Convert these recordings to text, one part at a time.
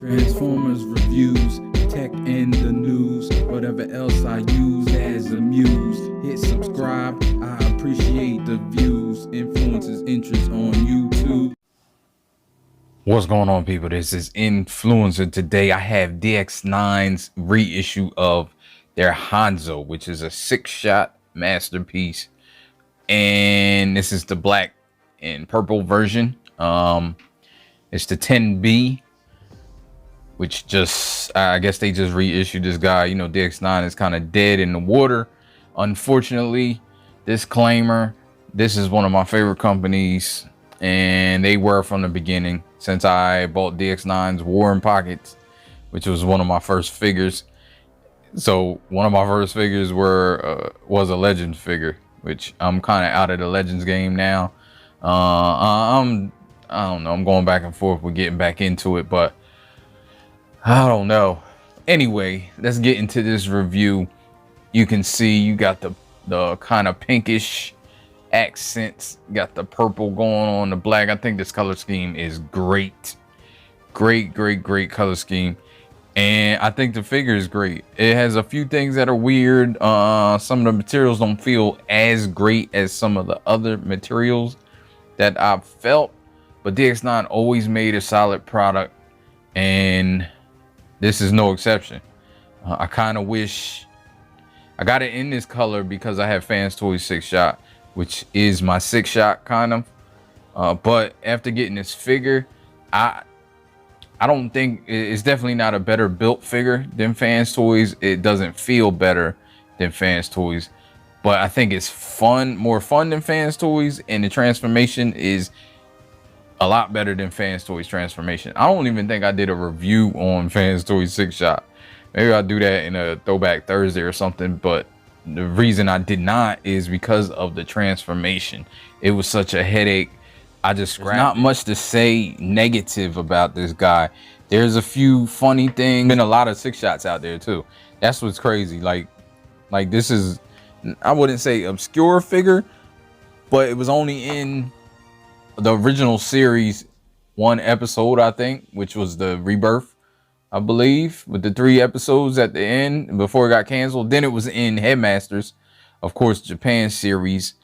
Transformers reviews, tech and the news, whatever else I use as a muse. Hit subscribe, I appreciate the views. Influences interest on YouTube. What's going on, people? This is Influencer. Today I have DX9's reissue of their Hanzo, which is a 6-shot masterpiece, and this is the black and purple version. It's the 10B, which just I guess they just reissued this guy. You know, DX9 is kind of dead in the water, unfortunately. Disclaimer: this is one of my favorite companies, and they were from the beginning. Since I bought DX9's War in Pockets, which was one of my first figures. So one of my first figures was a Legends figure, which I'm kind of out of the Legends game now. I don't know. I'm going back and forth with getting back into it, but I don't know. Anyway, let's get into this review. You can see you got the kind of pinkish accents, got the purple going on the black. I think this color scheme is great. Great color scheme. And I think the figure is great. It has a few things that are weird. Some of the materials don't feel as great as some of the other materials that I've felt, but DX9 always made a solid product, and this is no exception. I kind of wish I got it in this color because I have Fans Toys 6-shot, which is my 6-shot kind of. But after getting this figure, I don't think it's definitely not a better built figure than Fans Toys. It doesn't feel better than Fans Toys, but I think it's fun, more fun than Fans Toys, and the transformation is a lot better than Fans Toys transformation. I don't even think I did a review on Fans Toys 6-shot. Maybe I'll do that in a Throwback Thursday or something, but the reason I did not is because of the transformation. It was such a headache. I just scrapped. There's not much to say negative about this guy. There's a few funny things. Been a lot of 6-shots out there too. That's what's crazy. Like this is, I wouldn't say obscure figure, but it was only in the original series one episode, I think, which was the Rebirth, I believe, with the 3 episodes at the end before it got canceled. Then it was in Headmasters, of course, Japan series.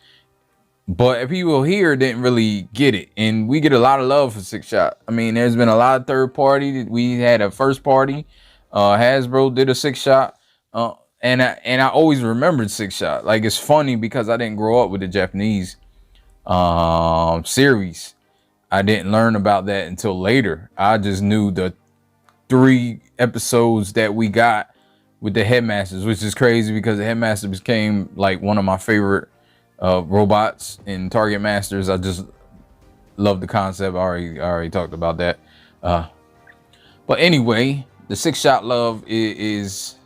But people here didn't really get it, and we get a lot of love for 6-shot. I mean, there's been a lot of third party. We had a first party. Hasbro did a 6-shot, and I always remembered 6-shot. Like, it's funny because I didn't grow up with the Japanese series. I didn't learn about that until later. I just knew the 3 episodes that we got with the Headmasters, which is crazy because the Headmaster became like one of my favorite robots in Target Masters. I just love the concept. I already talked about that. But anyway, the 6-shot love is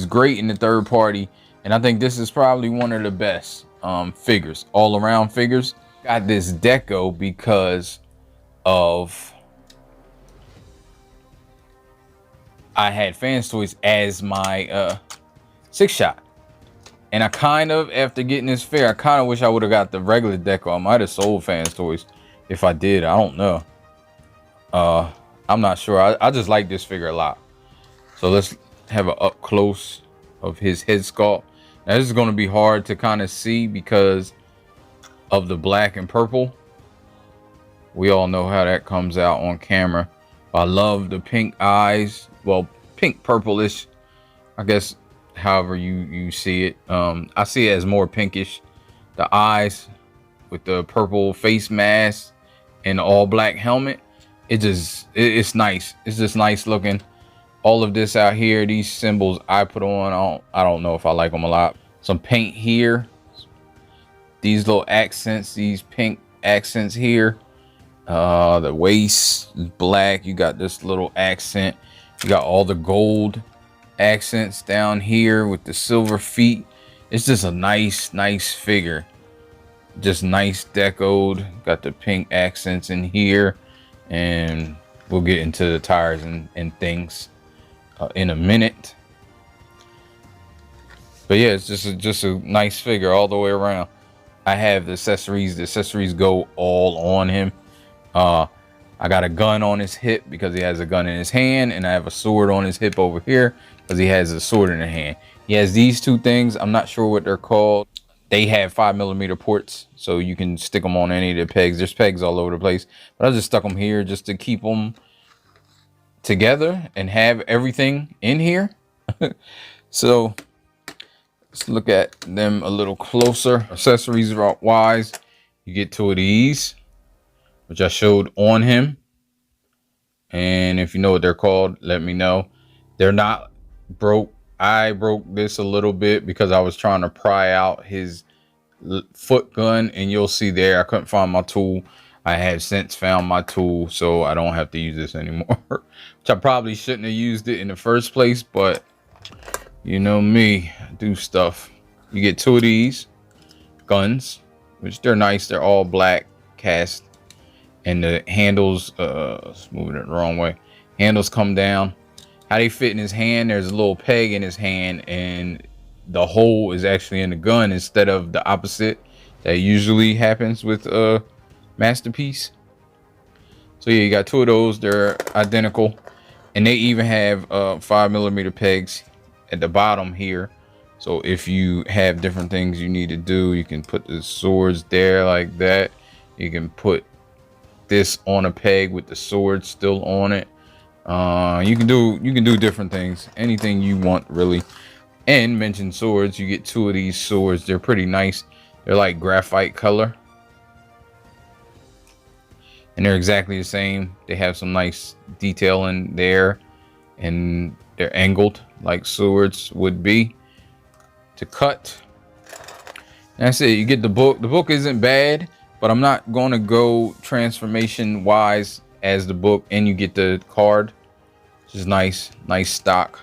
great in the third party, and I think this is probably one of the best figures, all around figures. Got this deco because of I had Fans Toys as my 6-shot. And I kind of, after getting this figure, I kind of wish I would have got the regular deco. I might have sold Fans Toys if I did. I don't know. I'm not sure. I just like this figure a lot. So let's have an up close of his head sculpt. Now this is going to be hard to kind of see because of the black and purple. We all know how that comes out on camera. I love the pink eyes. Well, pink purplish, I guess, however you see it. I see it as more pinkish. The eyes with the purple face mask and the all black helmet. It's nice. It's just nice looking. All of this out here, these symbols I put on, I don't know if I like them a lot. Some paint here. These little accents, these pink accents here. The waist is black. You got this little accent. You got all the gold accents down here with the silver feet. It's just a nice figure. Just nice decoed. Got the pink accents in here, and we'll get into the tires and things in a minute. But yeah, it's just a nice figure all the way around. I have the accessories. The accessories go all on him. I got a gun on his hip because he has a gun in his hand, and I have a sword on his hip over here because he has a sword in his hand. He has these two things. I'm not sure what they're called. They have 5mm ports, so you can stick them on any of the pegs. There's pegs all over the place, but I just stuck them here just to keep them together and have everything in here. So let's look at them a little closer. Accessories wise, you get two of these, which I showed on him. And if you know what they're called, let me know. They're not broke. I broke this a little bit because I was trying to pry out his foot gun, and you'll see there I couldn't find my tool. I have since found my tool, so I don't have to use this anymore. Which I probably shouldn't have used it in the first place, but you know me, I do stuff. You get two of these guns, which they're nice. They're all black cast, and the handles, moving it the wrong way. Handles come down. How they fit in his hand, there's a little peg in his hand, and the hole is actually in the gun instead of the opposite that usually happens with a Masterpiece. So yeah, you got two of those. They're identical, and they even have 5mm pegs at the bottom here. So if you have different things you need to do, you can put the swords there like that. You can put this on a peg with the sword still on it. You can do different things, anything you want really. And mention swords, you get two of these swords. They're pretty nice. They're like graphite color, and they're exactly the same. They have some nice detail in there, and they're angled like swords would be to cut. And that's it. You get the book. The book isn't bad, but I'm not going to go transformation wise as the book. And you get the card, which is nice stock.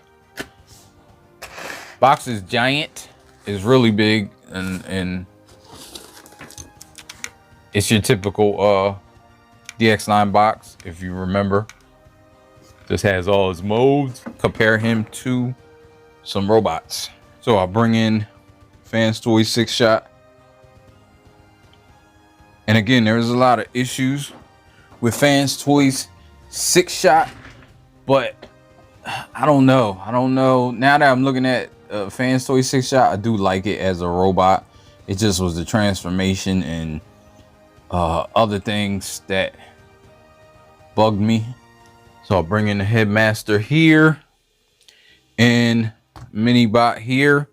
Box is giant, is really big, and it's your typical DX9 box. If you remember, this has all his modes. Compare him to some robots. So I'll bring in Fans Toys Sixshot. And again, there's a lot of issues with Fans Toys Sixshot, but I don't know. Now that I'm looking at Fans Toys Sixshot, I do like it as a robot. It just was the transformation and other things that bugged me. So I'll bring in the Headmaster here and Minibot here,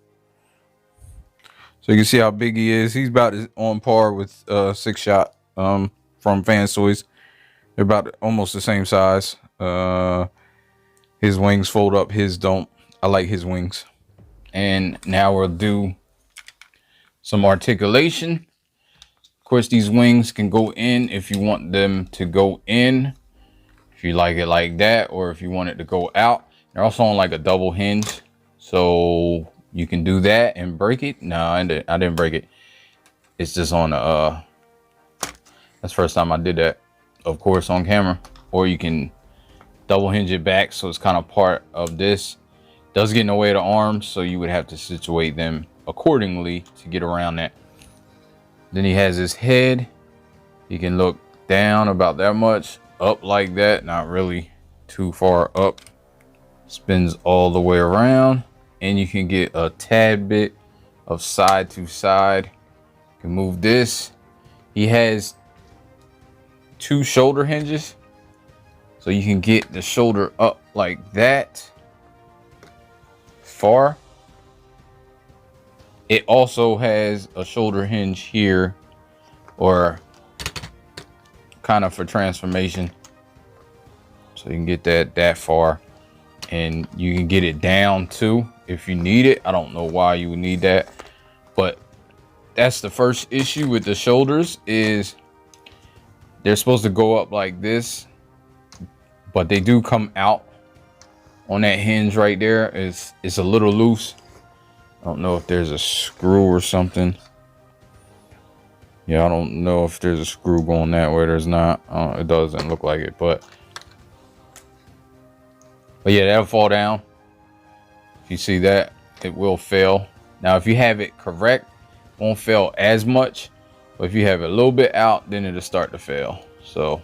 so you can see how big he is. He's about on par with Sixshot from Fans Toys. They're about almost the same size. His wings fold up, his don't. I like his wings. And now we'll do some articulation. Of course, these wings can go in if you want them to go in, if you like it like that, or if you want it to go out. They're also on like a double hinge, so you can do that and break it. No, I didn't break it. It's just on the that's the first time I did that, of course, on camera. Or you can double hinge it back, so it's kind of part of this. Does get in the way of the arms, so you would have to situate them accordingly to get around that. Then he has his head. He can look down about that much, up like that, not really too far up. Spins all the way around, and you can get a tad bit of side to side. You can move this. He has two shoulder hinges, so you can get the shoulder up like that far. It also has a shoulder hinge here, or kind of for transformation, so you can get that far, and you can get it down too if you need it. I don't know why you would need that, but that's the first issue with the shoulders, is they're supposed to go up like this, but they do come out on that hinge right there. It's a little loose. I don't know if there's a screw or something. Yeah, I don't know if there's a screw going that way. There's not. It doesn't look like it, but yeah, that'll fall down. If you see that, it will fail. Now, if you have it correct, it won't fail as much. But if you have it a little bit out, then it'll start to fail. So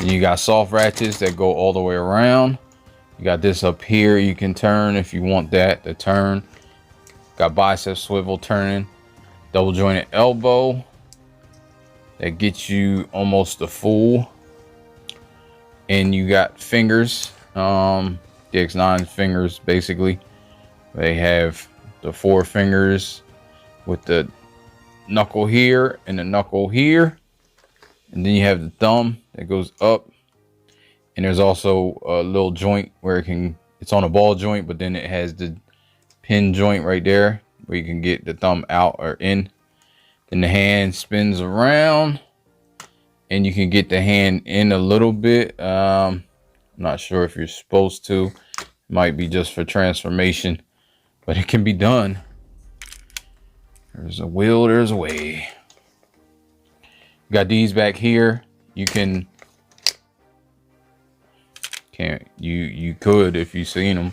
And you got soft ratchets that go all the way around. You got this up here you can turn if you want that to turn. Got bicep swivel turning. Double jointed elbow that gets you almost a full. And you got fingers, DX9 fingers basically. They have the 4 fingers with the knuckle here and the knuckle here. And then you have the thumb that goes up. And there's also a little joint where it's on a ball joint, but then it has the pin joint right there where you can get the thumb out or in. Then the hand spins around and you can get the hand in a little bit. I'm not sure if you're supposed to. It might be just for transformation, but it can be done. There's a will, there's a way. You got these back here. You could if you've seen them,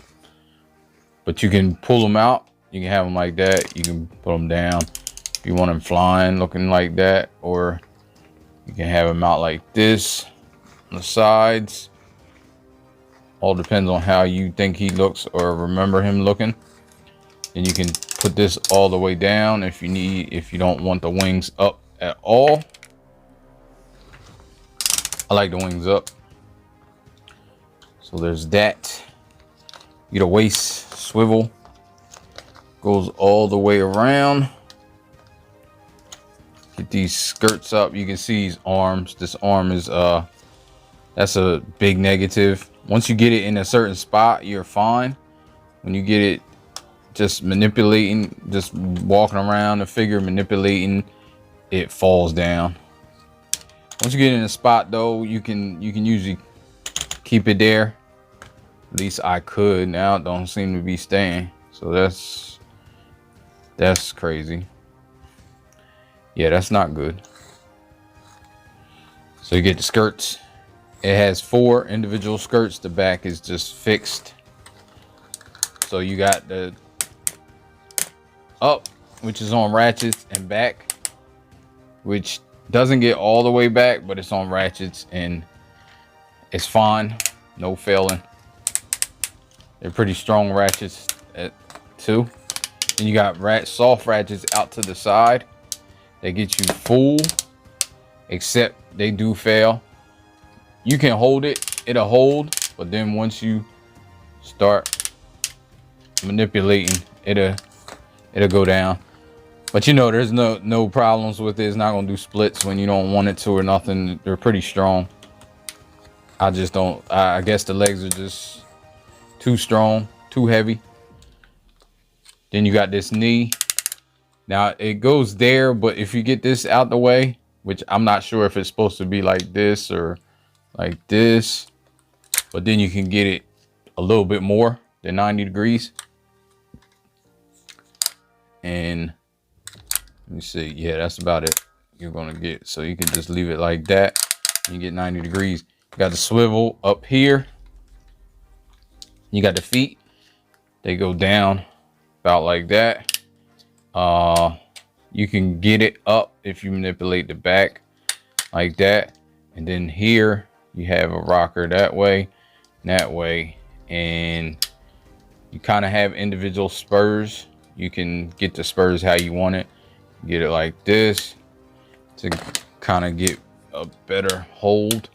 but you can pull them out. You can have them like that. You can put them down if you want them flying looking like that, or you can have them out like this on the sides. All depends on how you think he looks or remember him looking. And you can put this all the way down if you don't want the wings up at all. I like the wings up. So there's that. You get a waist swivel. Goes all the way around. Get these skirts up. You can see his arms. This arm is that's a big negative. Once you get it in a certain spot, you're fine. When you get it just manipulating, just walking around the figure manipulating, it falls down. Once you get in a spot though, you can usually keep it there. At least I could. Now it don't seem to be staying. So that's crazy. Yeah, that's not good. So you get the skirts. It has 4 individual skirts. The back is just fixed. So you got the up, which is on ratchets, and back, which doesn't get all the way back, but it's on ratchets and it's fine. No failing. They're pretty strong ratchets too. And you got soft ratchets out to the side. They get you full, except they do fail. You can hold it, it'll hold, but then once you start manipulating, it'll go down. But you know, there's no problems with it. It's not gonna do splits when you don't want it to or nothing. They're pretty strong. I just don't, I guess the legs are just too strong, too heavy. Then you got this knee. Now it goes there, but if you get this out the way, which I'm not sure if it's supposed to be like this or like this, but then you can get it a little bit more than 90 degrees. And let me see. Yeah, that's about it. You're gonna get, so you can just leave it like that. You get 90 degrees. You got the swivel up here. You got the feet. They go down about like that. You can get it up if you manipulate the back like that. And then here you have a rocker that way, and you kind of have individual spurs. You can get the spurs how you want it. Get it like this to kind of get a better hold.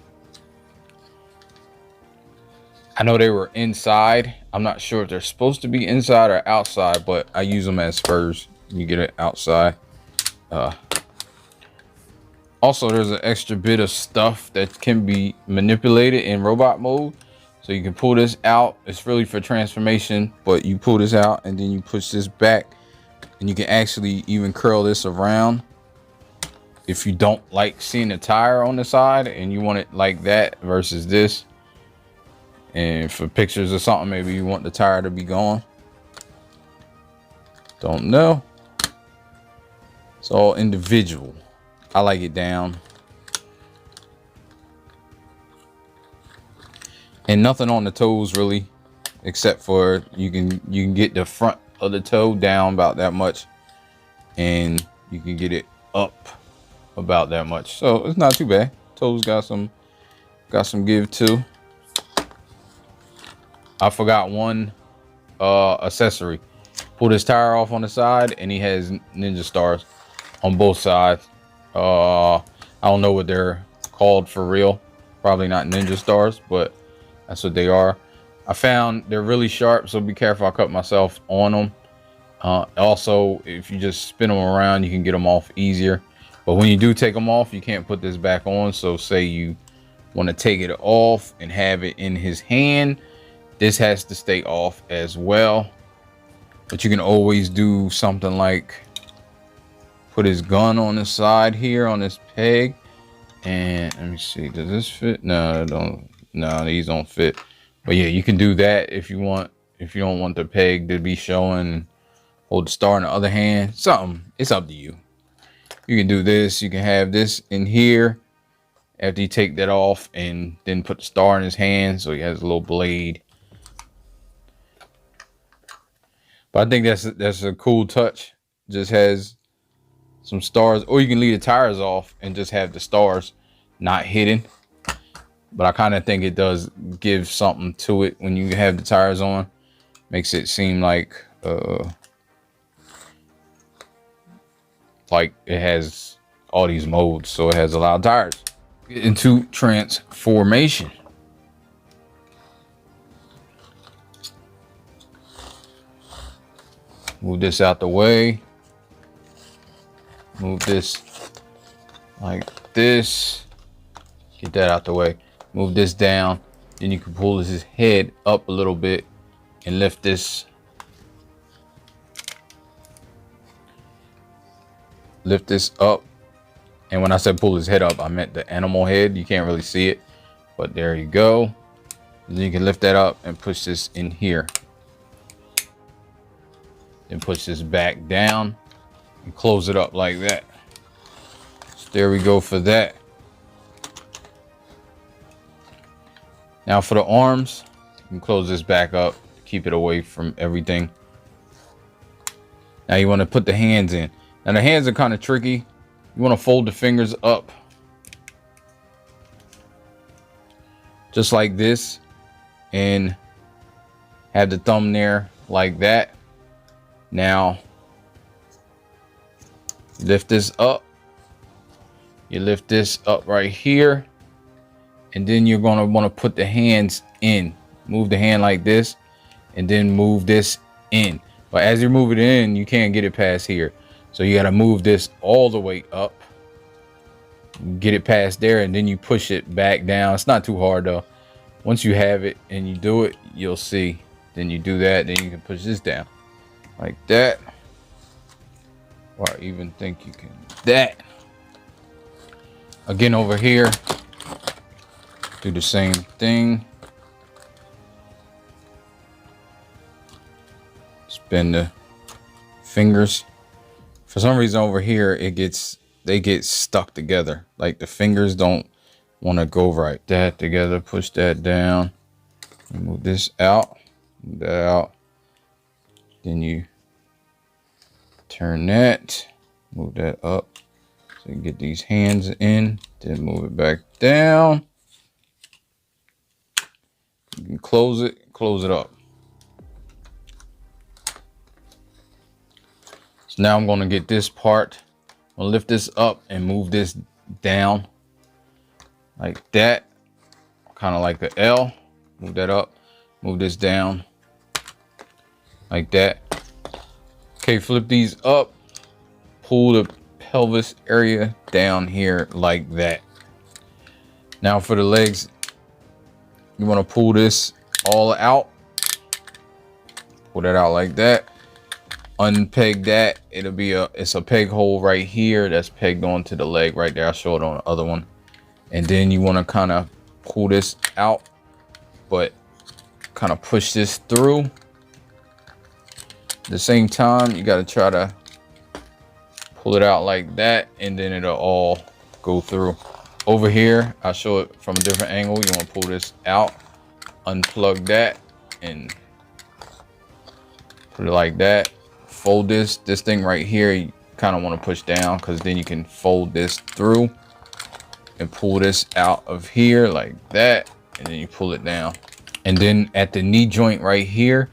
I know they were inside. I'm not sure if they're supposed to be inside or outside, but I use them as spurs. You get it outside. Also, there's an extra bit of stuff that can be manipulated in robot mode. So you can pull this out. It's really for transformation, but you pull this out and then you push this back, and you can actually even curl this around if you don't like seeing the tire on the side and you want it like that versus this. And for pictures or something, maybe you want the tire to be gone. Don't know. It's all individual. I like it down. And nothing on the toes really, except for you can get the front of the toe down about that much, and you can get it up about that much. So it's not too bad. Toes got some got some give too. I forgot one accessory. Pull this tire off on the side, and he has ninja stars on both sides. I don't know what they're called for real. Probably not ninja stars, but that's what they are. I found they're really sharp, so be careful. I cut myself on them. Also, if you just spin them around, you can get them off easier. But when you do take them off, you can't put this back on. So say you want to take it off and have it in his hand, this has to stay off as well. But you can always do something like put his gun on the side here on this peg. And let me see, does this fit? No, these don't fit. But yeah, you can do that if you want. If you don't want the peg to be showing, hold the star in the other hand. Something. It's up to you. You can do this. You can have this in here after you take that off, and then put the star in his hand so he has a little blade. But I think that's a cool touch. Just has some stars, or you can leave the tires off and just have the stars not hidden. But I kind of think it does give something to it when you have the tires on. Makes it seem like it has all these modes, so it has a lot of tires. Get into transformation. Move this out the way. Move this like this. Get that out the way. Move this down. Then you can pull his head up a little bit and lift this. Lift this up. And when I said pull his head up, I meant the animal head. You can't really see it, but there you go. And then you can lift that up and push this in here. Then push this back down and close it up like that. So there we go for that. Now for the arms, you can close this back up, keep it away from everything. Now you want to put the hands in. Now the hands are kind of tricky. You want to fold the fingers up just like this and have the thumb there like that. Now lift this up. You lift this up right here, and then you're going to want to put the hands in. Move the hand like this and then move this in. But as you move it in, you can't get it past here. So you got to move this all the way up, get it past there, and then you push it back down. It's not too hard though. Once you have it and you do it, you'll see. Then you do that, then you can push this down like that. Or I even think you can do that. Again, over here, do the same thing. Spin the fingers. For some reason over here, they get stuck together. Like the fingers don't want to go right. That together, push that down. Move this out, move that out. Then you turn that, move that up. So you get these hands in, then move it back down. You can close it up. So now I'm going to get this part. I'll lift this up and move this down like that. Kind of like the L. Move that up, move this down like that. Okay, flip these up, pull the pelvis area down here like that. Now for the legs, you want to pull this all out. Pull that out like that. Unpeg that. It's a peg hole right here that's pegged onto the leg right there. I'll show it on the other one. And then you want to kind of pull this out, but kind of push this through. At the same time, you got to try to pull it out like that, and then it'll all go through. Over here, I'll show it from a different angle. You want to pull this out, unplug that, and put it like that. Fold this thing right here, you kind of want to push down, because then you can fold this through and pull this out of here like that, and then you pull it down. And then at the knee joint right here,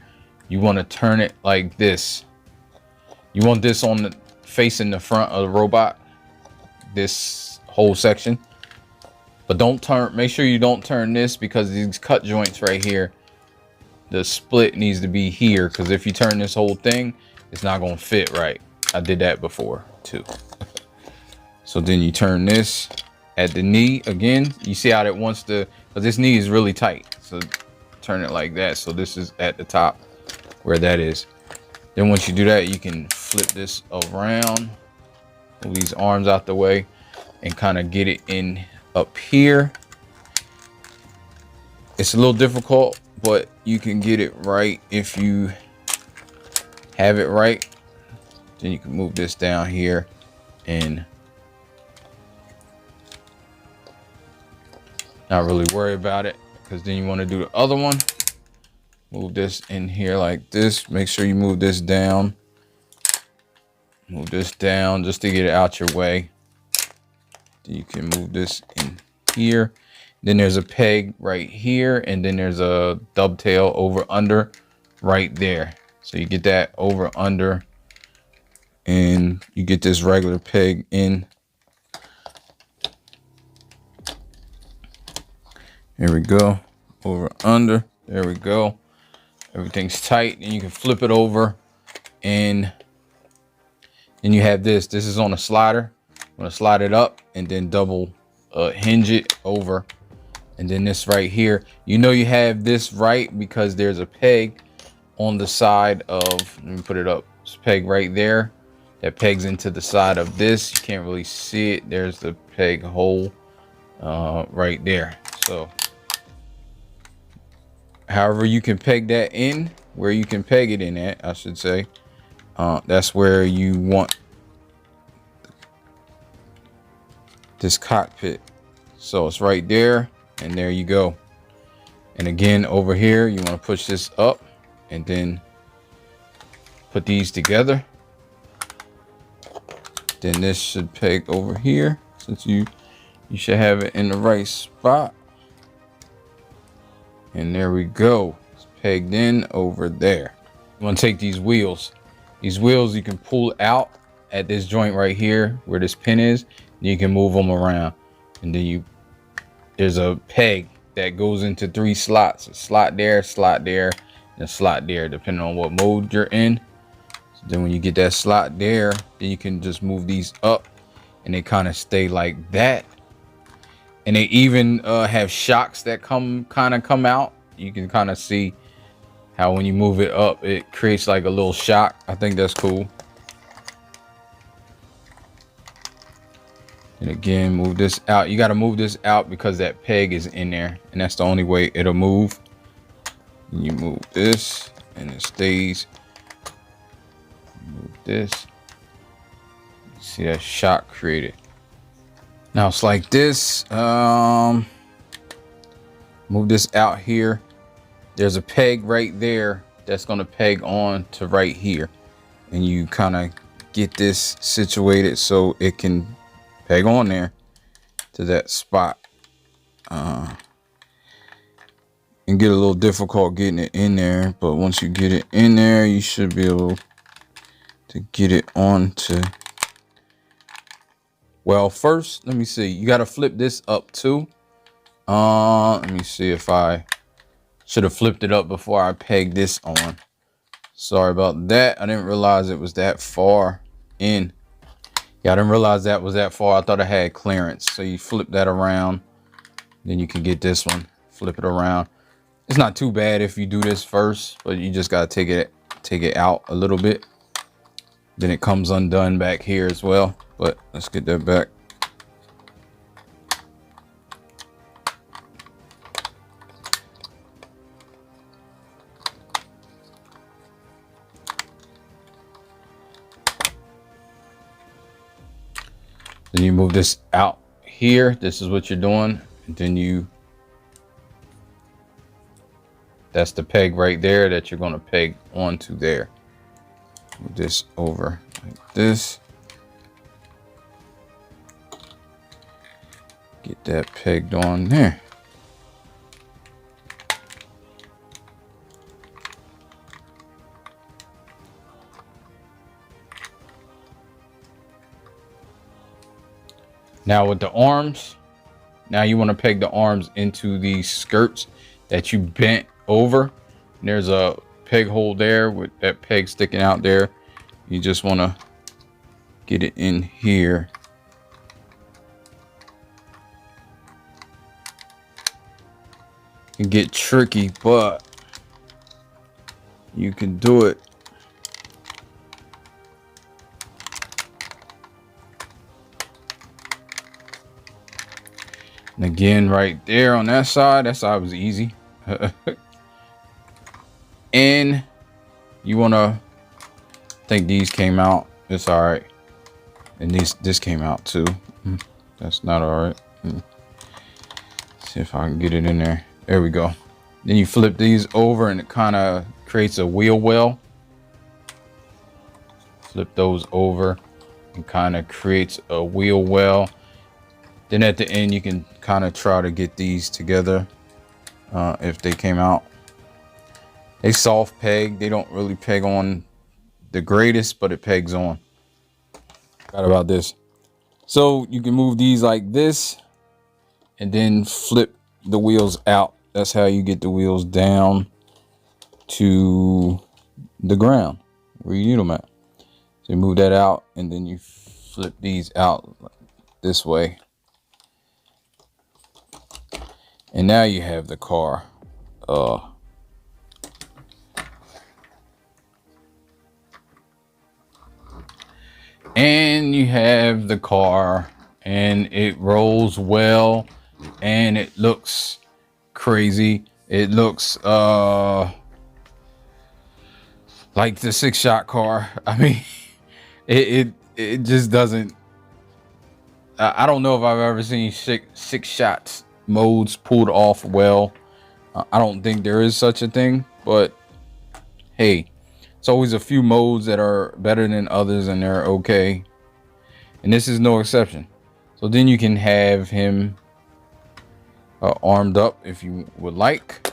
you want to turn it like this. You want this on the facing the front of the robot, this whole section. But don't turn, make sure you don't turn this, because these cut joints right here, the split needs to be here, because if you turn this whole thing, it's not going to fit right. I did that before too. So then you turn this at the knee again. You see how it wants to, because this knee is really tight. So turn it like that. So this is at the top where that is. Then once you do that, you can flip this around, move these arms out the way, and kind of get it in up here. It's a little difficult, but you can get it right if you have it right. Then you can move this down here and not really worry about it, because then you want to do the other one. Move this in here like this. Make sure you move this down. Move this down just to get it out your way. Then you can move this in here. Then there's a peg right here, and then there's a dovetail over under right there. So you get that over under, and you get this regular peg in. Here we go. Over under. There we go. Everything's tight, and you can flip it over, and then you have this. This is on a slider. I'm gonna slide it up and then double hinge it over. And then this right here, you know you have this right because there's a peg on the side of, let me put it up, this peg right there that pegs into the side of this. You can't really see it. There's the peg hole right there. So however you can peg that in, where you can peg it in at, I should say, that's where you want this cockpit. So it's right there, and there you go. And again, over here, you want to push this up and then put these together. Then this should peg over here, since you should have it in the right spot. And there we go. It's pegged in over there. You want to take these wheels. These wheels you can pull out at this joint right here where this pin is. You can move them around, and then there's a peg that goes into 3 slots. A slot there, and a slot there, depending on what mode you're in. So then when you get that slot there, then you can just move these up, and they kind of stay like that. And they even have shocks that come out. You can kind of see how when you move it up, it creates like a little shock. I think that's cool. And again, move this out. You got to move this out because that peg is in there, and that's the only way it'll move. And you move this, and it stays. Move this. See that shock created. Now it's like this. Move this out here. There's a peg right there that's going to peg on to right here, and you kind of get this situated so it can peg on there to that spot. And get a little difficult getting it in there, but once you get it in there, you should be able to get it onto. Well, first, let me see. You got to flip this up too. Let me see if I should have flipped it up before I pegged this on. Sorry about that. I didn't realize it was that far in. Yeah, I didn't realize that was that far. I thought I had clearance. So you flip that around, then you can get this one. Flip it around. It's not too bad if you do this first, but you just gotta take it out a little bit. Then it comes undone back here as well. But let's get that back. Then you move this out here. This is what you're doing. And then that's the peg right there that you're going to peg onto there. Move this over like this. Get that pegged on there. Now with the arms, now you want to peg the arms into these skirts that you bent over. And there's a peg hole there with that peg sticking out there. You just want to get it in here. It can get tricky, but you can do it. And again, right there on that side was easy. And you want to, I think these came out. It's all right. And this came out too. That's not all right. See if I can get it in there. There we go. Then you flip these over and it kind of creates a wheel well. Flip those over and kind of creates a wheel well. Then at the end, you can kind of try to get these together if they came out. They soft peg. They don't really peg on the greatest, but it pegs on. Forgot about this. So you can move these like this and then flip the wheels out. That's how you get the wheels down to the ground where you need them at. So you move that out and then you flip these out this way. And now you have the car. And you have the car, and it rolls well, and it looks crazy. It looks like the Sixshot car. I mean, it just doesn't. I don't know if I've ever seen Sixshot modes pulled off well. I don't think there is such a thing, but hey, it's always a few modes that are better than others and they're okay, and this is no exception. So then you can have him armed up if you would like.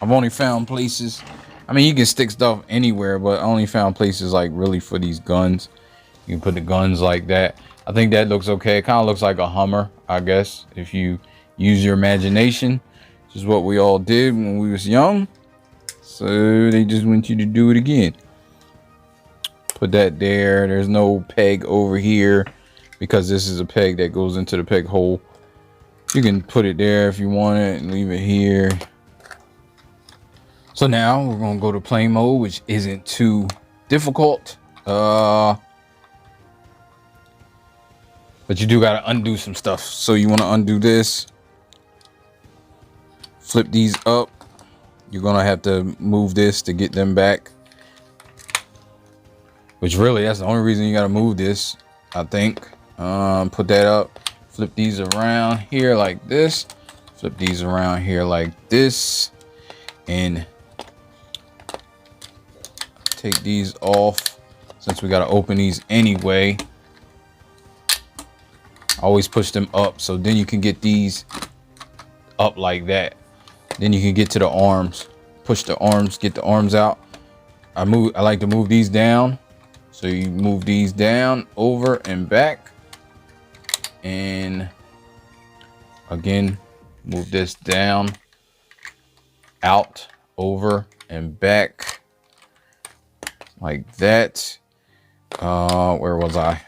I've only found places, I mean, you can stick stuff anywhere, but I only found places like really for these guns. You can put the guns like that. I think that looks okay. It kind of looks like a Hummer, I guess, if you use your imagination, which is what we all did when we was young. So they just want you to do it again. Put that there. There's no peg over here because this is a peg that goes into the peg hole. You can put it there if you want it and leave it here. So now we're gonna go to plane mode, which isn't too difficult. But you do gotta undo some stuff. So you wanna undo this. Flip these up. You're gonna have to move this to get them back. Which really, that's the only reason you gotta move this, I think. Put that up. Flip these around here like this. Flip these around here like this. And take these off since we gotta open these anyway. Always push them up so then you can get these up like that. Then you can get to the arms. Push the arms, get the arms out. I like to move these down. So you move these down, over and back. And again, move this down, out, over and back. Like that. Where was I?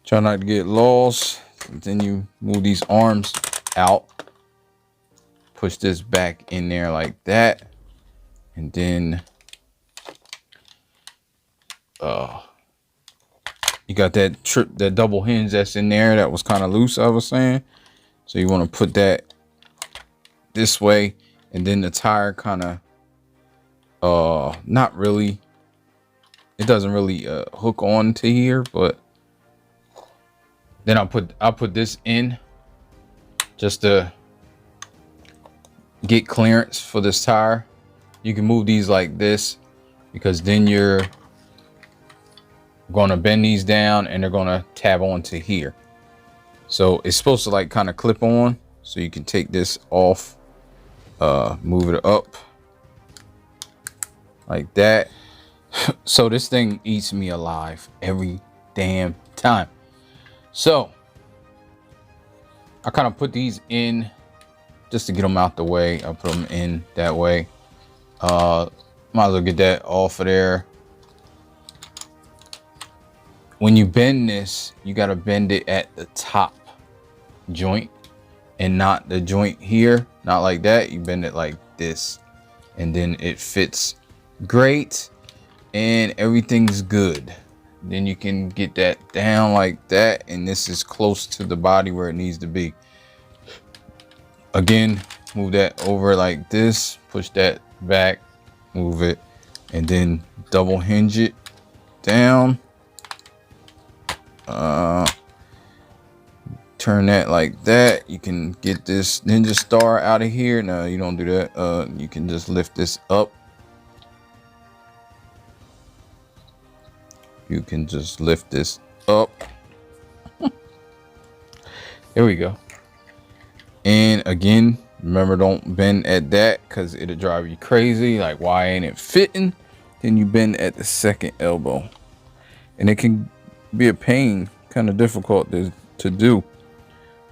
Try not to get lost. Then you move these arms out. Push this back in there like that. And then you got that double hinge that's in there that was kind of loose, I was saying. So you want to put that this way, and then the tire kind of not really, it doesn't really hook on to here, but then I'll put this in just to get clearance for this tire. You can move these like this because then you're going to bend these down and they're going to tab onto here. So it's supposed to like kind of clip on, so you can take this off, move it up like that. So this thing eats me alive every damn time. So I kind of put these in just to get them out the way. I put them in that way. Might as well get that off of there. When you bend this, you got to bend it at the top joint and not the joint here. Not like that. You bend it like this, and then it fits great and everything's good. Then you can get that down like that, and this is close to the body where it needs to be. Again, move that over like this, push that back, move it, and then double hinge it down. Turn that like that. You can get this ninja star out of here. No, you don't do that. You can just lift this up. You can just lift this up. There we go. And again, remember, don't bend at that because it'll drive you crazy. Like, why ain't it fitting? Then you bend at the second elbow, and it can be a pain, kind of difficult to do.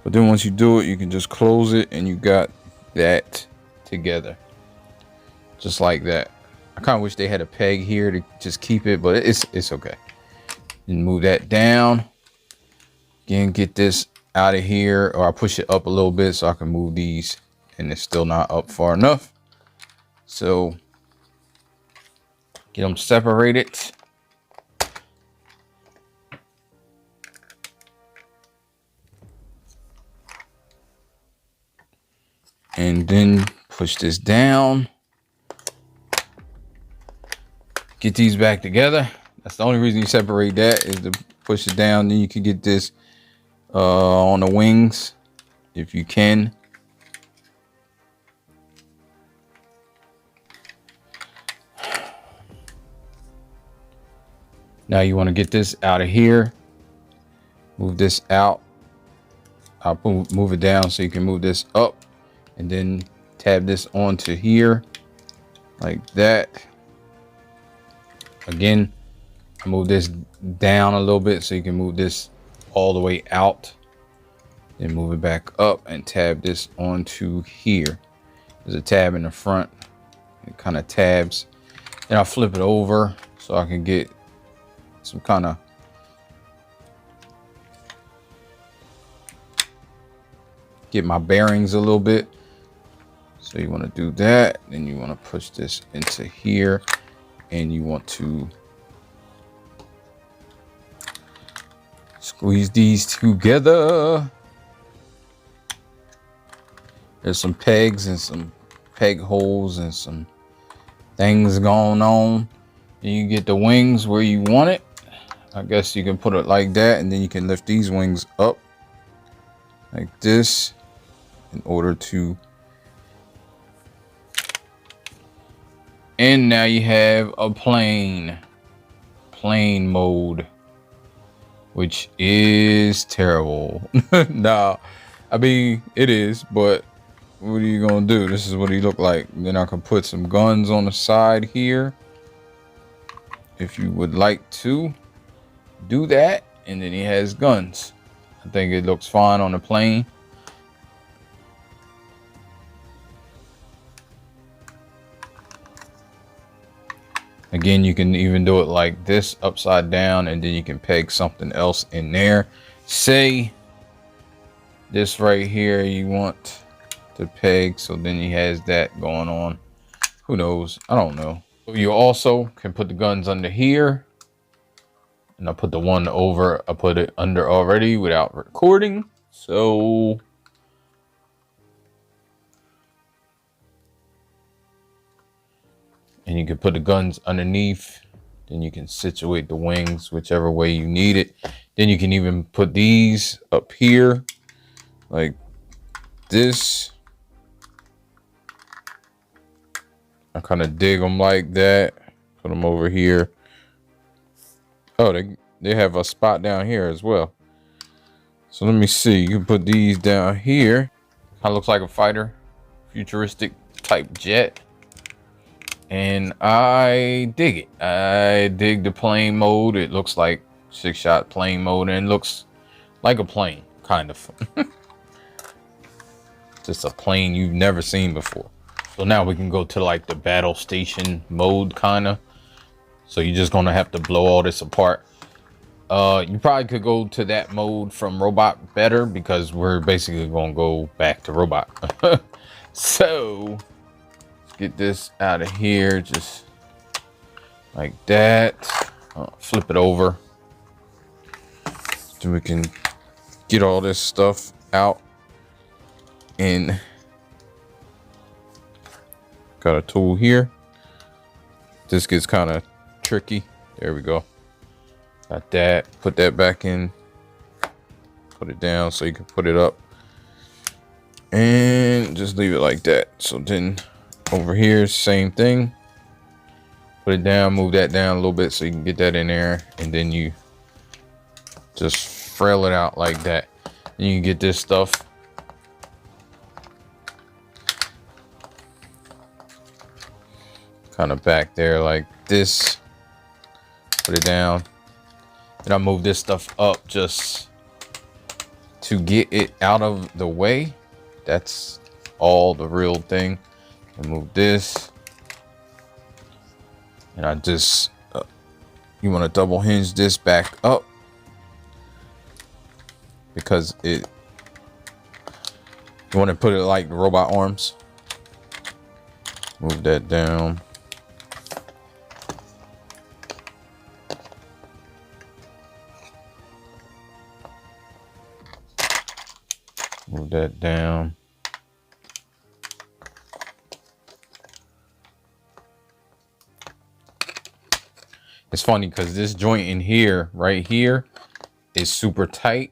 But then once you do it, you can just close it, and you got that together, just like that. I kind of wish they had a peg here to just keep it, but it's okay. Then move that down. Again, get this out of here, or I push it up a little bit so I can move these, and it's still not up far enough. So get them separated. And then push this down. Get these back together. That's the only reason you separate that, is to push it down. Then you can get this on the wings if you can. Now you want to get this out of here. Move this out. I'll move it down so you can move this up, and then tab this onto here like that. Again, move this down a little bit so you can move this all the way out. Then move it back up and tab this onto here. There's a tab in the front. It kind of tabs. Then I'll flip it over so I can get some kind of get my bearings a little bit. So you want to do that. Then you want to push this into here, and you want to squeeze these together. There's some pegs and some peg holes and some things going on. Then you get the wings where you want it. I guess you can put it like that, and then you can lift these wings up like this in order to, and now you have a plane mode, which is terrible. Nah, I mean, it is, but what are you gonna do? This is what he look like. Then I can put some guns on the side here if you would like to do that, and then he has guns. I think it looks fine on the plane. Again, you can even do it like this, upside down, and then you can peg something else in there. Say this right here you want to peg, so then he has that going on. Who knows? I don't know. You also can put the guns under here, and I put the one over, I put it under already without recording. So and you can put the guns underneath. Then you can situate the wings whichever way you need it. Then you can even put these up here like this. I kind of dig them like that. Put them over here. Oh, they have a spot down here as well. So let me see. You can put these down here. Kind of looks like a fighter, futuristic type jet. And I dig it. I dig the plane mode. It looks like Sixshot plane mode and looks like a plane, kind of. Just a plane you've never seen before. So now we can go to like the battle station mode, kind of. So you're just gonna have to blow all this apart. You probably could go to that mode from robot better, because we're basically gonna go back to robot. So let's get this out of here, just like that. Flip it over so we can get all this stuff out. And got a tool here. This gets kind of tricky. There we go. Got that. Put that back in. Put it down so you can put it up. And just leave it like that. So then over here, same thing. Put it down, move that down a little bit so you can get that in there. And then you just frail it out like that. And you can get this stuff. Kind of back there like this. Put it down. And I move this stuff up just to get it out of the way. That's all the real thing. And move this. And I just, you want to double hinge this back up, because you want to put it like the robot arms. Move that down. Move that down. It's funny because this joint in here, right here, is super tight,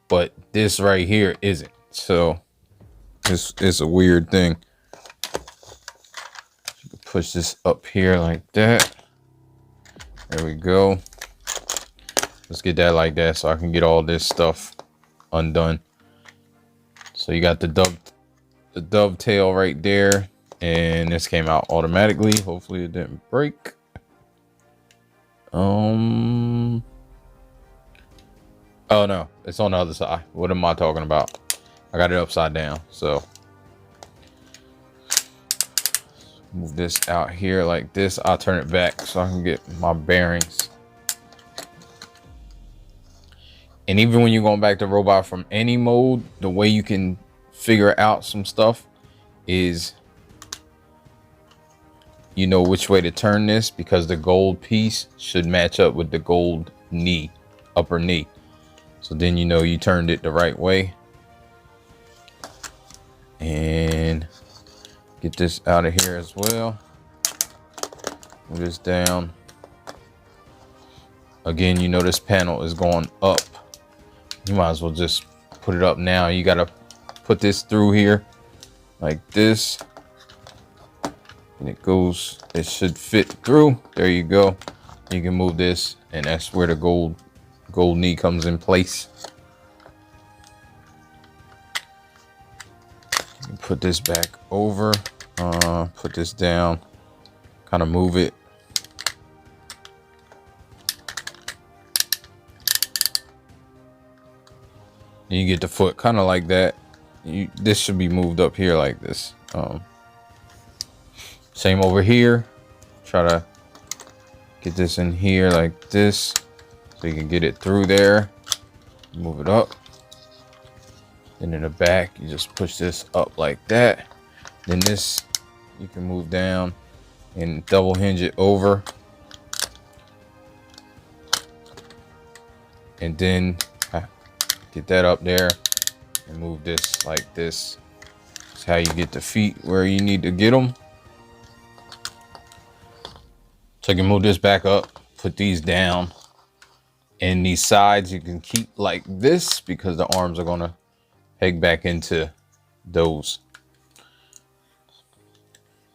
but this right here isn't. So it's a weird thing. You can push this up here like that. There we go. Let's get that like that so I can get all this stuff undone. So you got the dovetail right there, and this came out automatically. Hopefully it didn't break. Oh no, it's on the other side. What am I talking about? I got it upside down. So move this out here like this. I'll turn it back so I can get my bearings. And even when you're going back to robot from any mode, the way you can figure out some stuff is, you know which way to turn this, because the gold piece should match up with the gold knee, upper knee. So then you know you turned it the right way. And get this out of here as well. Move this down. Again, you know this panel is going up. You might as well just put it up now. You gotta put this through here like this. And it goes, it should fit through. There you go. You can move this, and that's where the gold knee comes in place. Put this back over, put this down, kind of move it. You get the foot kind of like that. This should be moved up here like this. Same over here. Try to get this in here like this, so you can get it through there. Move it up. Then in the back, you just push this up like that. Then this, you can move down and double hinge it over. And then get that up there and move this like this. That's how you get the feet where you need to get them. So you can move this back up, put these down, and these sides you can keep like this, because the arms are gonna peg back into those.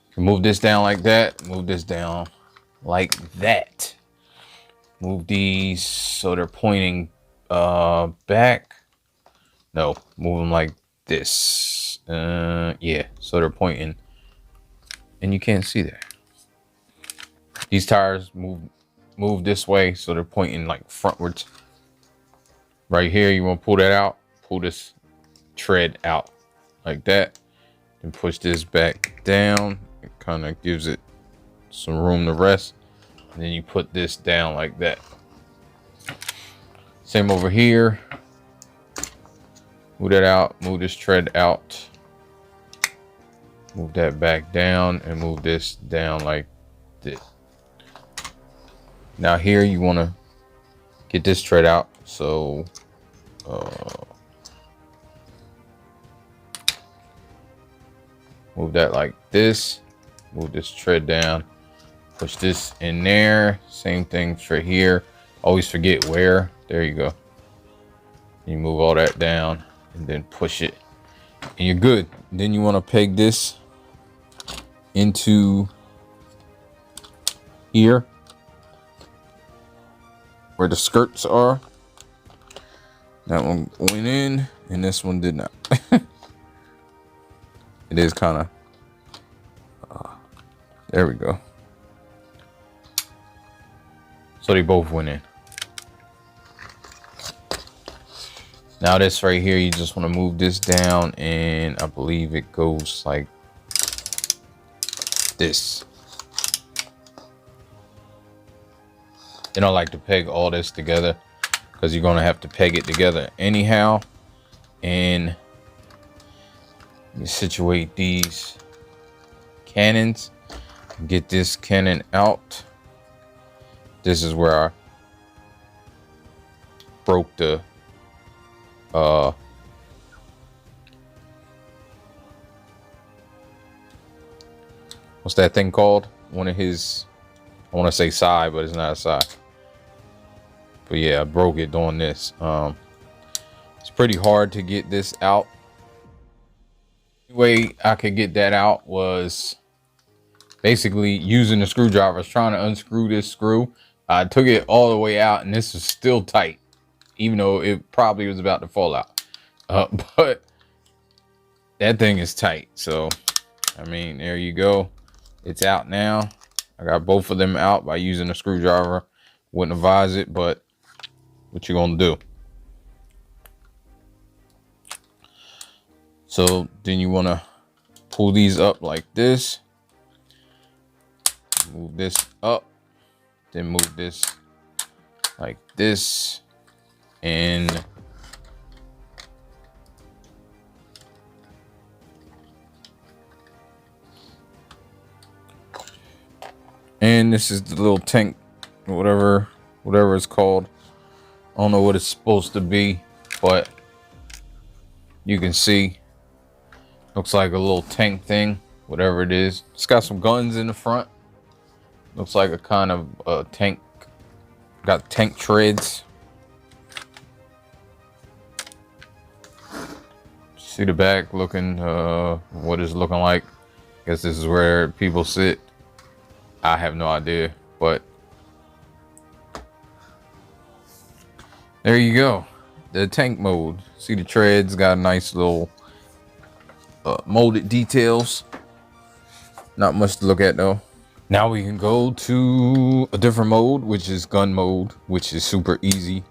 You can move this down like that, move this down like that. Move these so they're pointing back. No, move them like this. Yeah, so they're pointing, and you can't see that. These tires move this way, so they're pointing like frontwards. Right here, you want to pull that out, pull this tread out like that, and push this back down. It kind of gives it some room to rest. And then you put this down like that. Same over here. Move that out, move this tread out. Move that back down and move this down like this. Now here you want to get this tread out. So move that like this. Move this tread down. Push this in there. Same thing for here. Always forget where. There you go. You move all that down and then push it. And you're good. Then you want to peg this into here where the skirts are. That one went in and this one did not. It is kind of there we go. So they both went in. Now this right here, you just want to move this down, and I believe it goes like this. You don't like to peg all this together because you're going to have to peg it together anyhow. And you situate these cannons. Get this cannon out. This is where I broke the what's that thing called? One of his, I want to say side, but it's not a side. But yeah, I broke it doing this. It's pretty hard to get this out. The way I could get that out was basically using the screwdriver. I was trying to unscrew this screw. I took it all the way out, and this is still tight, even though it probably was about to fall out. But that thing is tight. So, I mean, there you go. It's out now. I got both of them out by using a screwdriver. Wouldn't advise it, but what you gonna do? So then you want to pull these up like this. Move this up. Then move this like this. And this is the little tank, whatever it's called. I don't know what it's supposed to be, but you can see looks like a little tank thing, whatever it is. It's got some guns in the front. Looks like a kind of tank. Got tank treads. See the back looking, what it's looking like. Guess this is where people sit. I have no idea, but there you go. The tank mode. See the treads got a nice little molded details. Not much to look at though. Now we can go to a different mode, which is gun mode, which is super easy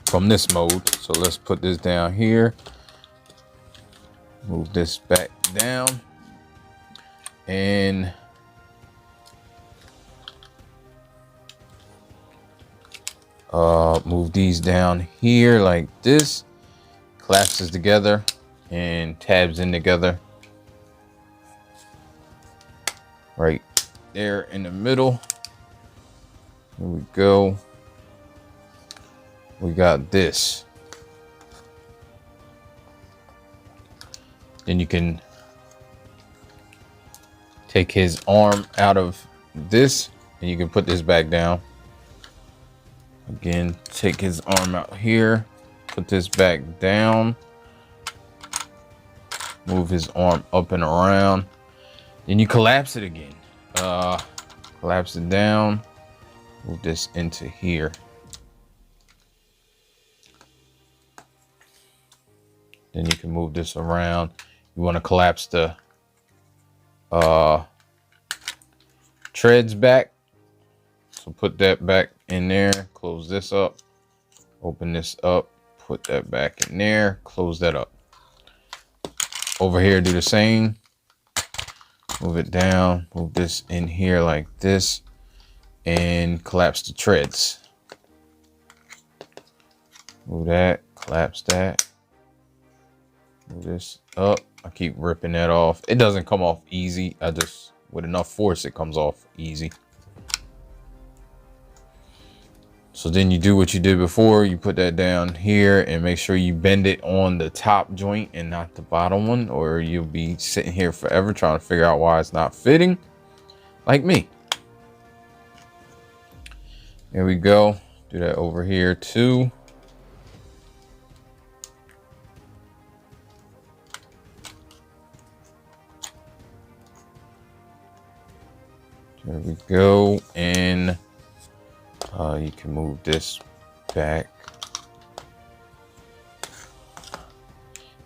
from this mode. So let's put this down here. Move this back down. And move these down here like this. Collapses together and tabs in together. Right there in the middle. Here we go. We got this. Then you can take his arm out of this and you can put this back down. Again, take his arm out here, put this back down, move his arm up and around. Then you collapse it again. Collapse it down, move this into here. Then you can move this around. You want to collapse the treads back. So put that back in there, close this up, open this up, put that back in there, close that up. Over here, do the same. Move it down, move this in here like this, and collapse the treads. Move that, collapse that. Move this up. I keep ripping that off. It doesn't come off easy. I just, with enough force, it comes off easy. So then you do what you did before. You put that down here and make sure you bend it on the top joint and not the bottom one, or you'll be sitting here forever trying to figure out why it's not fitting, like me. There we go. Do that over here too. There we go. And you can move this back.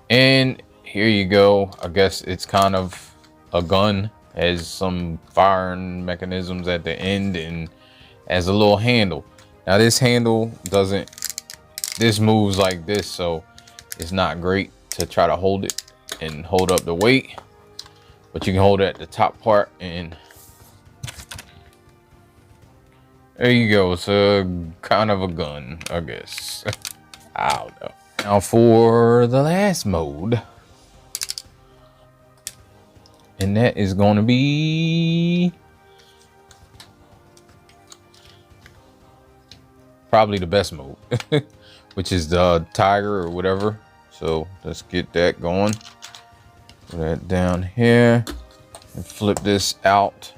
And here you go. I guess it's kind of a gun, has some firing mechanisms at the end and has a little handle. Now this handle doesn't, this moves like this, so it's not great to try to hold it and hold up the weight, but you can hold it at the top part and there you go. It's a kind of a gun, I guess. I don't know. Now for the last mode, and that is going to be probably the best mode, which is the tiger or whatever. So let's get that going. Put that down here and flip this out.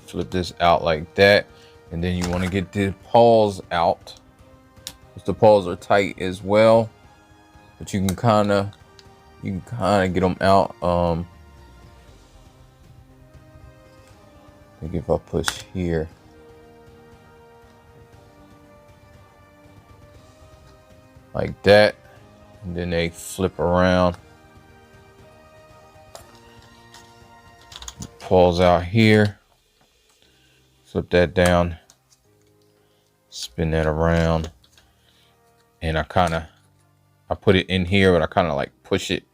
Flip this out like that. And then you want to get the paws out, because the paws are tight as well, but you can kind of get them out. I think if I push here, like that, and then they flip around. Paws out here. Flip that down, spin that around, and I put it in here, but I kind of like push it,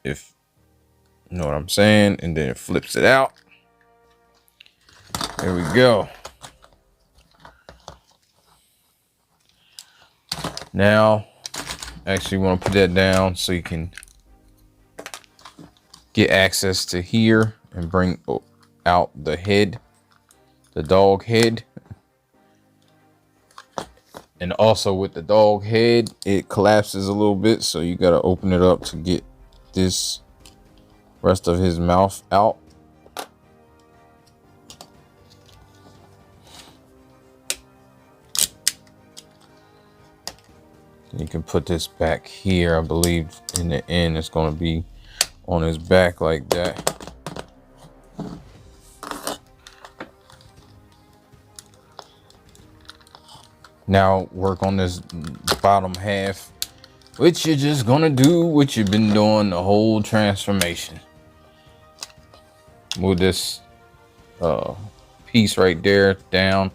if you know what I'm saying, and then it flips it out. There we go. Now, actually want to put that down so you can get access to here and bring out the head, the dog head. And also with the dog head, it collapses a little bit, so you got to open it up to get this rest of his mouth out. You can put this back here. I believe in the end it's going to be on his back like that. Now work on this bottom half, which you're just gonna do what you've been doing the whole transformation. Move this piece right there down,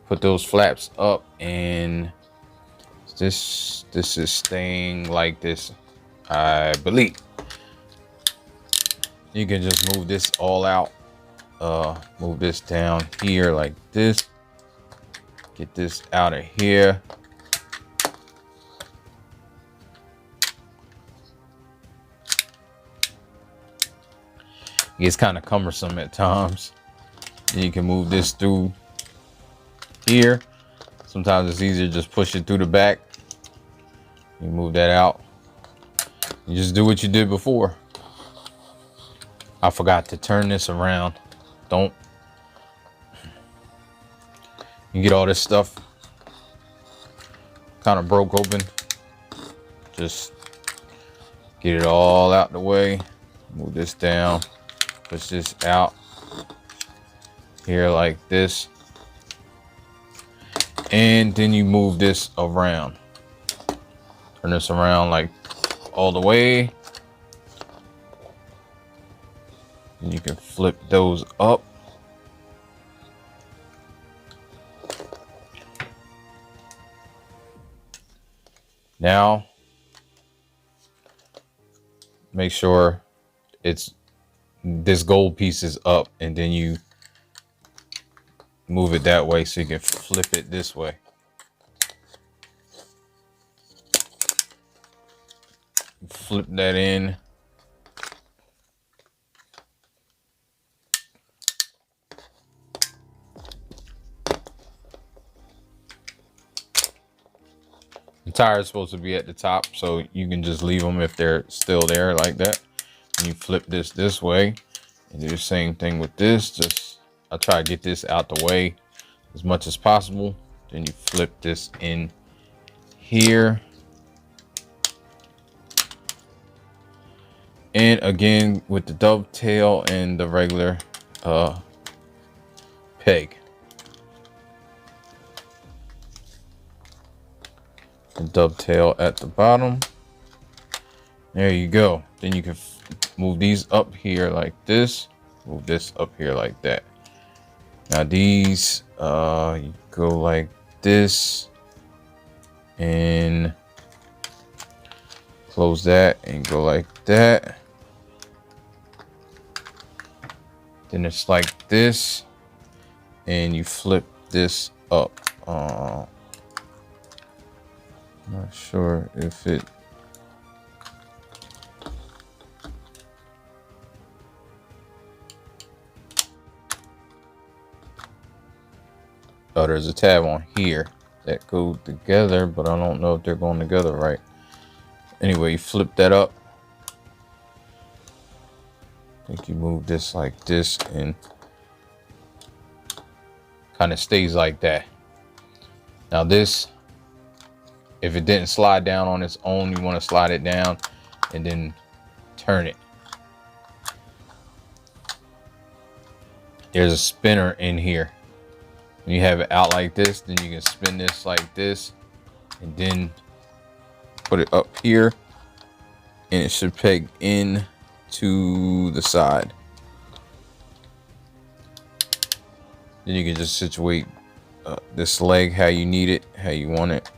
put those flaps up, and this is staying like this, I believe. You can just move this all out, move this down here like this. Get this out of here. It's kind of cumbersome at times. Then you can move this through here. Sometimes it's easier to just push it through the back. You move that out. You just do what you did before. I forgot to turn this around. Don't. You get all this stuff kind of broke open. Just get it all out the way. Move this down. Push this out here like this. And then you move this around. Turn this around like all the way. And you can flip those up. Now, make sure this gold piece is up, and then you move it that way so you can flip it this way. Flip that in. The tire is supposed to be at the top, so you can just leave them if they're still there like that. And you flip this way, and do the same thing with this. Just I'll try to get this out the way as much as possible. Then you flip this in here. And again, with the dovetail and the regular peg. And dovetail at the bottom. There you go. Then you can move these up here like this. Move this up here like that. Now these, you go like this. And close that and go like that. Then it's like this, and you flip this up. Not sure if it. Oh, there's a tab on here that go together, but I don't know if they're going together right. Anyway, you flip that up. I think you move this like this and kind of stays like that. Now this, if it didn't slide down on its own, you want to slide it down and then turn it. There's a spinner in here. When you have it out like this, then you can spin this like this and then put it up here, and it should peg in to the side. Then you can just situate this leg how you need it, how you want it.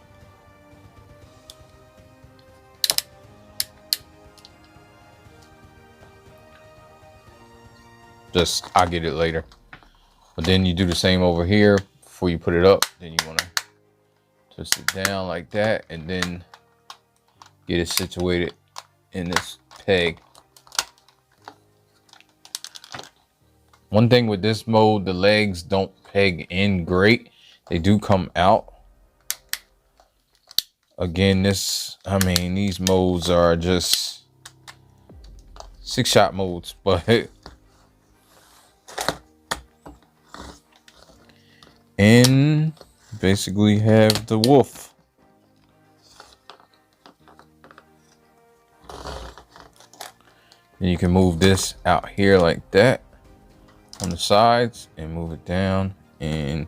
I'll get it later. But then you do the same over here before you put it up. Then you want to twist it down like that, and then get it situated in this peg. One thing with this mode, the legs don't peg in great. They do come out. Again, these modes are just 6-shot modes, but and basically have the wolf. And you can move this out here like that on the sides and move it down, and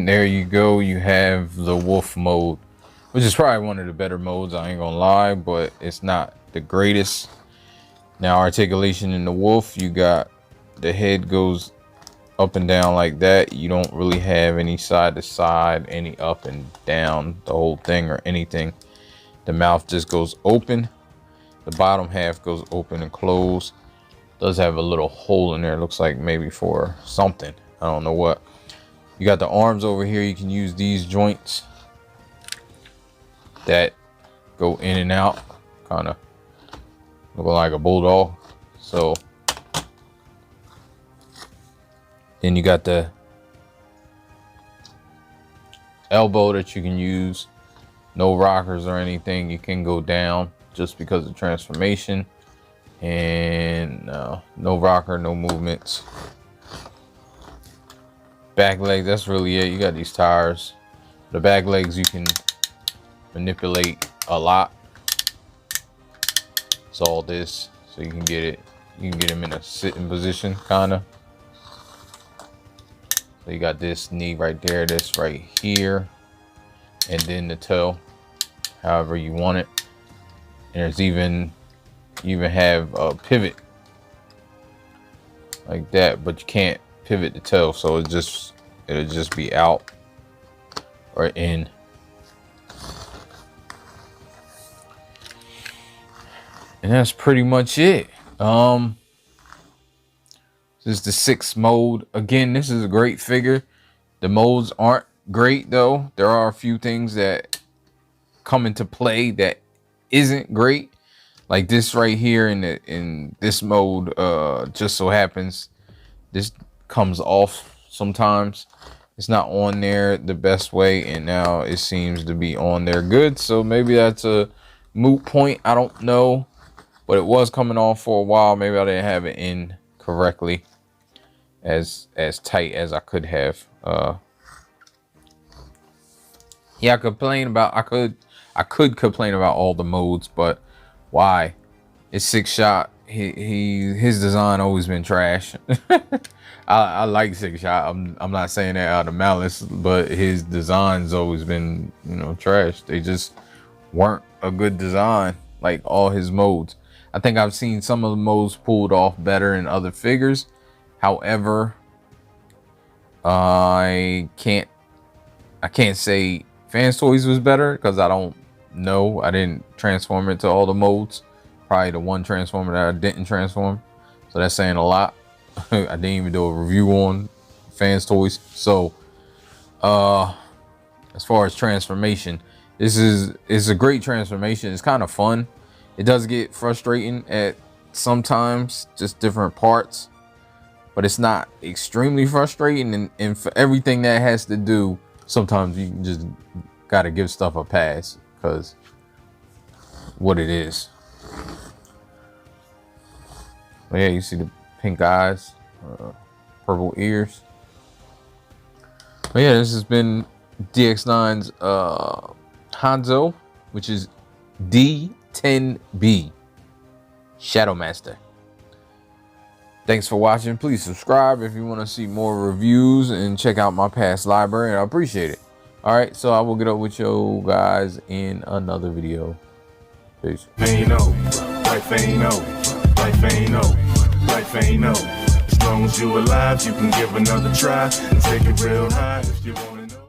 there you go. You have the wolf mode, which is probably one of the better modes, I ain't gonna lie, but it's not the greatest. Now, articulation in the wolf, you got the head goes up and down like that. You don't really have any side to side, any up and down, the whole thing or anything. The mouth just goes open. The bottom half goes open and closed. Does have a little hole in there. Looks like maybe for something. I don't know what. You got the arms over here. You can use these joints that go in and out, kind of looking like a bulldog. So then you got the elbow that you can use. No rockers or anything. You can go down just because of transformation. And no rocker, no movements. Back legs, that's really it. You got these tires. The back legs you can manipulate a lot. It's all this, so you can get it. You can get him in a sitting position, kinda. So you got this knee right there, this right here, and then the toe, however you want it. And there's you even have a pivot like that, but you can't pivot the toe, so it'll just be out or in. And that's pretty much it. This is the 6 mode. Again, this is a great figure. The modes aren't great though. There are a few things that come into play that isn't great. Like this right here in this mode, just so happens this comes off sometimes. It's not on there the best way, and now it seems to be on there good. So maybe that's a moot point. I don't know, but it was coming off for a while. Maybe I didn't have it in correctly, as tight as I could have. Yeah, I could complain about all the modes, but why? It's Sixshot. His design always been trash. I like Sixshot. I'm not saying that out of malice, but his design's always been, you know, trash. They just weren't a good design, like all his modes. I think I've seen some of the modes pulled off better in other figures. However, I can't say Fans Toys was better because I don't know. I didn't transform it to all the modes. Probably the one transformer that I didn't transform, so that's saying a lot. I didn't even do a review on Fans Toys. So as far as transformation, it's a great transformation. It's kind of fun. It does get frustrating at sometimes, just different parts, but it's not extremely frustrating. And for everything that has to do, sometimes you just gotta give stuff a pass because what it is. But yeah, you see the pink eyes, purple ears. But yeah, this has been DX9's Hanzo, which is D10B Shadow Master. Thanks for watching. Please subscribe if you want to see more reviews and check out my past library, and I appreciate it. All right, so I will get up with you guys in another video. Peace. Life ain't over. As long as you alive, you can give another try and take it real high if you want.